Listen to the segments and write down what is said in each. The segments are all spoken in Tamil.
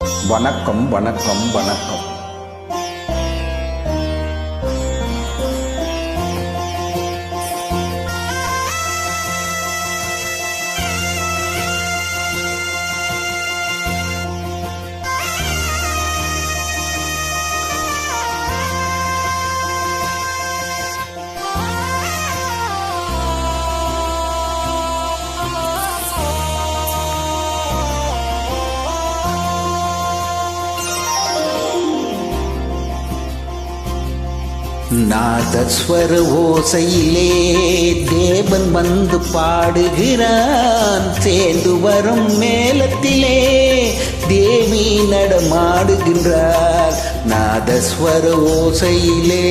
வணக்கம் வணக்கம் வணக்கம். நாதஸ்வர ஓசையிலே தேவன் வந்து பாடுகிறான். சேர்ந்து வரும் மேளத்திலே தேவி நடமாடுகின்றார். நாதஸ்வர ஓசையிலே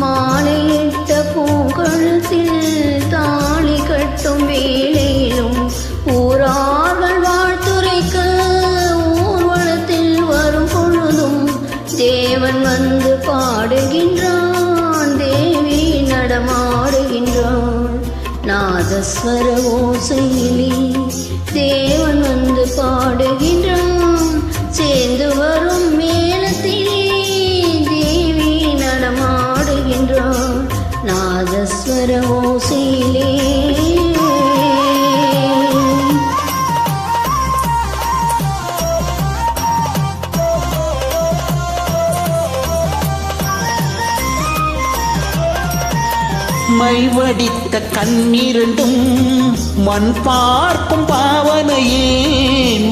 மாலையிட்ட பூங்கழுத்தில் தாலி கட்டும் வேளையிலும் ஊரார்கள் வாழ்த்துரைக்க ஊர்வலத்தில் வரும் பொழுதும் தேவன் வந்து பாடுகின்றான். தேவி நடமாடுகின்றான். நாதஸ்வர ஓசையிலே தேவன் வந்து பாடுகின்றான். சேர்ந்து வரும் மேளத்திலே தேவி நடமாடுகின்றான். நாதஸ்வர ஓசையிலே மைவடித்த கண்ணிரண்டும் மண் பார்க்கும் பாவனையே.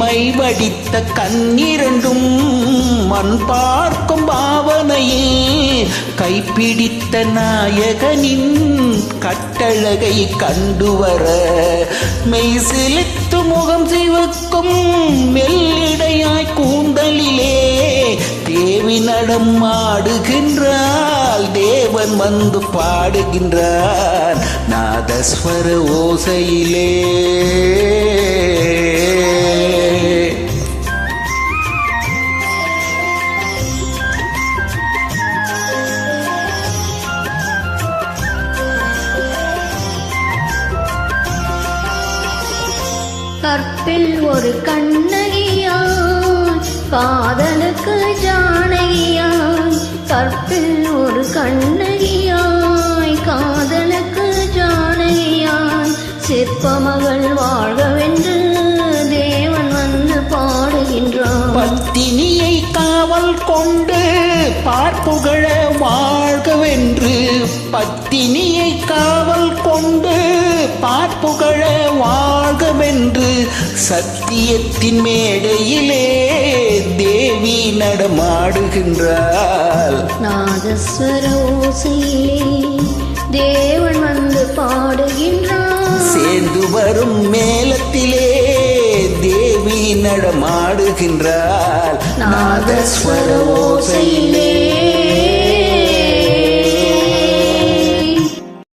மைவடித்த கண்ணிரண்டும் மண் பார்க்கும் பாவனையே. கைப்பிடித்த நாயகனின் கட்டழகை கண்டுவர மெய் சிலித்து முகம் சிவக்கும் மெல்லிடையாய் கூந்தலிலே தேவி நடம் ஆடுகின்றாள். தேவன் வந்து பாடுகின்றார். நாதஸ்வர ஓசையிலே கற்பில் ஒரு கண்ணகியாய் காதலுக்கு ஜானகியாய். கற்பில் ஒரு கண்ணகியாய் காதலுக்கு ஜானகியாய். சிற்பமகள் வாழ்கவென்று தேவன் வந்து பாடுகின்றான். பத்தினியை காவல் கொண்டு பார்ப்புகழ வாழ்கவென்று. பத்தினியை காவல் கொண்டு பார்ப்புகழ வாழ்கவென்று சத்தியத்தின் மேடையிலே தேவி நடமாடுகின்றாள். நாதஸ்வர ஓசையிலே தேவன் வந்து பாடுகின்றான். சேர்ந்து வரும் மேளத்திலே தேவி நடமாடுகின்றாள். நாதஸ்வர ஓசையிலே